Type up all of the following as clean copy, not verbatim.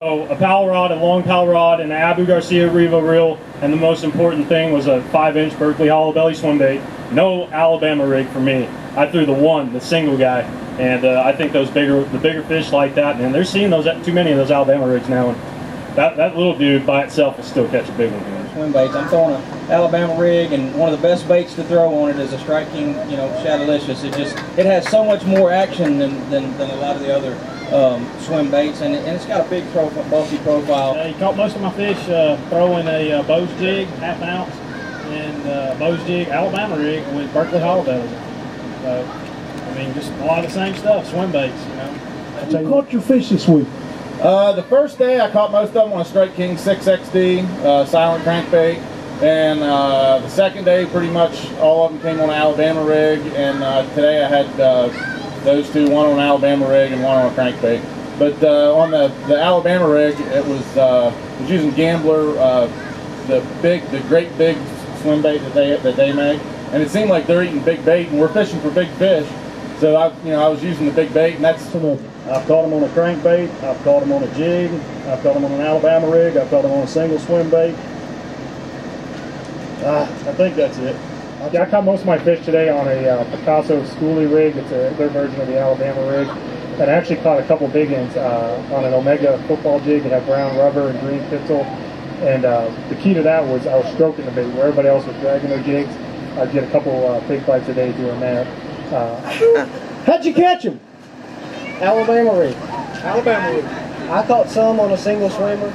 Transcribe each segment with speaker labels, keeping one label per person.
Speaker 1: So a power rod, a long power rod, and an Abu Garcia Revo reel, and the most important thing was a 5-inch Berkley hollow belly swim bait. No Alabama rig for me. I threw the single guy, and I think the bigger fish like that, man, they're seeing too many of those Alabama rigs now, and that little dude by itself will still catch a big one.
Speaker 2: Swim baits. I'm throwing an Alabama rig, and one of the best baits to throw on it is a Strike King, Shadowlicious. It has so much more action than a lot of the other swim baits, and it's got a big bulky profile.
Speaker 3: He caught most of my fish throwing a Bose jig, half ounce, and Bose jig Alabama rig with Berkley hollow bellies. So, I mean, just a lot of the same stuff, swim baits,
Speaker 4: You caught your fish this week?
Speaker 5: The first day I caught most of them on a Strike King 6XD silent crankbait, and the second day pretty much all of them came on an Alabama rig, and today I had those two, one on an Alabama rig and one on a crankbait. But on the Alabama rig, it was using Gambler, the great big swim bait that they make, and it seemed like they're eating big bait, and we're fishing for big fish. So I was using the big bait, and that's.
Speaker 1: I've caught them on a crankbait, I've caught them on a jig, I've caught them on an Alabama rig, I've caught them on a single swim bait. I think that's it. Yeah, I caught most of my fish today on a Picasso schoolie rig. It's their version of the Alabama rig. And I actually caught a couple big ones on an Omega football jig that had brown rubber and green pitzel. And the key to that was I was stroking the bait. Where everybody else was dragging their jigs, I'd get a couple pig bites a day doing that.
Speaker 4: How'd you catch him?
Speaker 6: Alabama rig.
Speaker 4: Alabama rig.
Speaker 6: I caught some on a single swimmer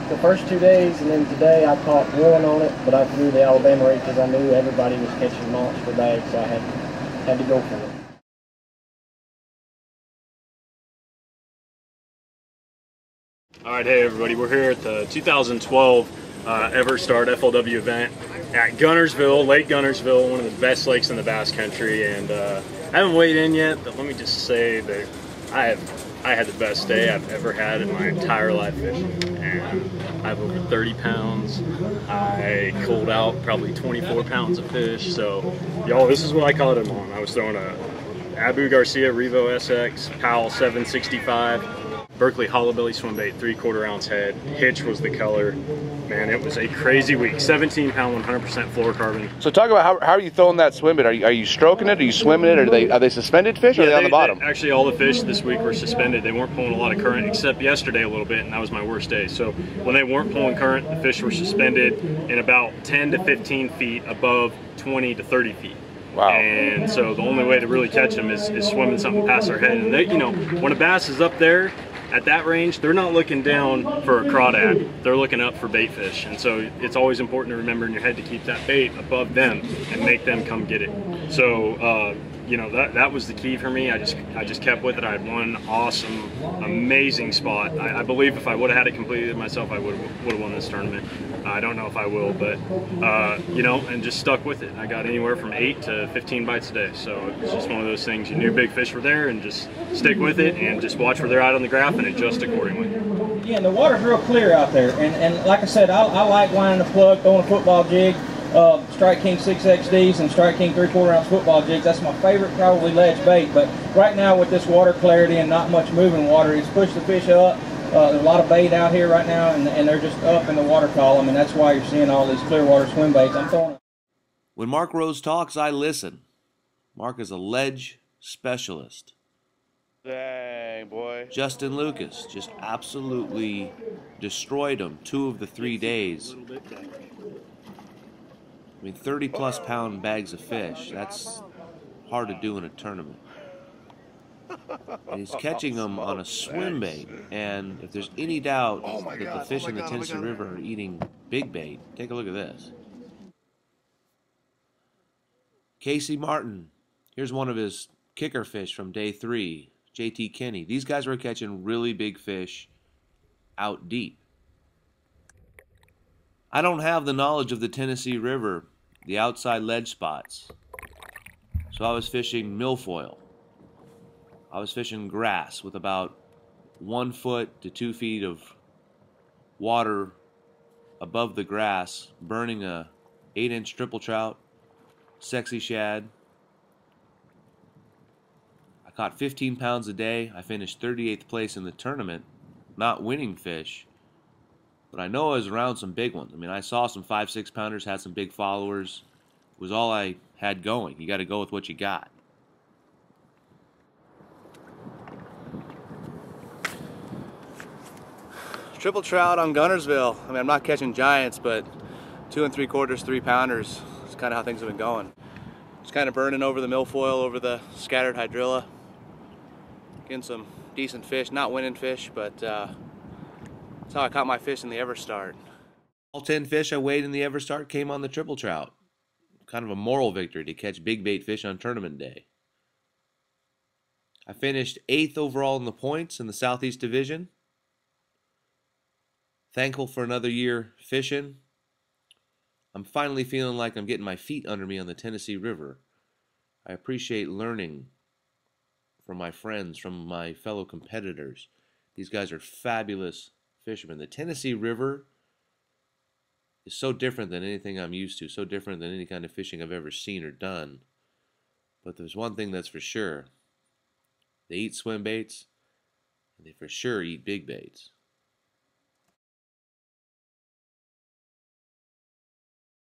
Speaker 6: the first 2 days, and then today I caught one on it, but I threw the Alabama rig because I knew everybody was catching monster bags, so I had to go for it.
Speaker 1: All right, hey everybody, we're here at the 2012 EverStart FLW event at Guntersville, Lake Guntersville, one of the best lakes in the Bass Country, and I haven't weighed in yet, but let me just say that I had the best day I've ever had in my entire life fishing, and I have over 30 pounds. I culled out probably 24 pounds of fish, so y'all, this is what I caught him on. I was throwing a Abu Garcia Revo SX, Powell 765, Berkley hollow belly swim bait, 3/4 ounce head. Hitch was the color. Man, it was a crazy week. 17 pound, 100% fluorocarbon.
Speaker 7: So talk about how are you throwing that swim bait? Are you stroking it? Are you swimming it? Are they suspended fish or are they on the bottom?
Speaker 1: Actually, all the fish this week were suspended. They weren't pulling a lot of current, except yesterday a little bit, and that was my worst day. So when they weren't pulling current, the fish were suspended in about 10 to 15 feet above 20 to 30 feet.
Speaker 7: Wow.
Speaker 1: And so the only way to really catch them is swimming something past their head. And they, when a bass is up there, at that range, they're not looking down for a crawdad, they're looking up for bait fish. And so it's always important to remember in your head to keep that bait above them and make them come get it. So, that was the key for me. I just kept with it. I had one awesome, amazing spot. I believe if I would have had it completed myself, I would have won this tournament. I don't know if I will, but, and just stuck with it. I got anywhere from 8 to 15 bites a day. So it's just one of those things. You knew big fish were there, and just stick with it and just watch where they're at on the graph and adjust accordingly.
Speaker 2: Yeah, and the water's real clear out there. And like I said, I like winding the plug, throwing a football jig. Strike King 6XDs and Strike King 3/4 ounce football jigs. That's my favorite, probably ledge bait. But right now with this water clarity and not much moving water, it's pushed the fish up. There's a lot of bait out here right now, and they're just up in the water column, and that's why you're seeing all these clear water swim baits. I'm throwing.
Speaker 8: When Mark Rose talks, I listen. Mark is a ledge specialist.
Speaker 7: Dang, boy.
Speaker 8: Justin Lucas just absolutely destroyed him 2 of the 3 days. I mean, 30-plus pound bags of fish, that's hard to do in a tournament. And he's catching them on a swim bait, and if there's any doubt that the fish in the Tennessee River are eating big bait, take a look at this. Casey Martin, here's one of his kicker fish from day 3, JT Kinney. These guys were catching really big fish out deep. I don't have the knowledge of the Tennessee River, the outside ledge spots. So I was fishing milfoil. I was fishing grass with about 1 foot to 2 feet of water above the grass, burning a 8-inch triple trout, sexy shad. I caught 15 pounds a day. I finished 38th place in the tournament. not winning fish, but I know I was around some big ones. I mean, I saw some 5-6 pounders, had some big followers. It was all I had going. You got to go with what you got. Triple trout on Guntersville. I mean, I'm not catching giants, but 2 3/4, 3 pounders. It's kind of how things have been going. Just kind of burning over the milfoil, over the scattered hydrilla. Getting some decent fish, not winning fish, but that's how I caught my fish in the Everstart. All 10 fish I weighed in the Everstart came on the triple trout. Kind of a moral victory to catch big bait fish on tournament day. I finished 8th overall in the points in the Southeast Division. Thankful for another year fishing. I'm finally feeling like I'm getting my feet under me on the Tennessee River. I appreciate learning from my friends, from my fellow competitors. These guys are fabulous fishermen. The Tennessee River is so different than anything I'm used to, so different than any kind of fishing I've ever seen or done. But there's one thing that's for sure. They eat swim baits, and they for sure eat big baits.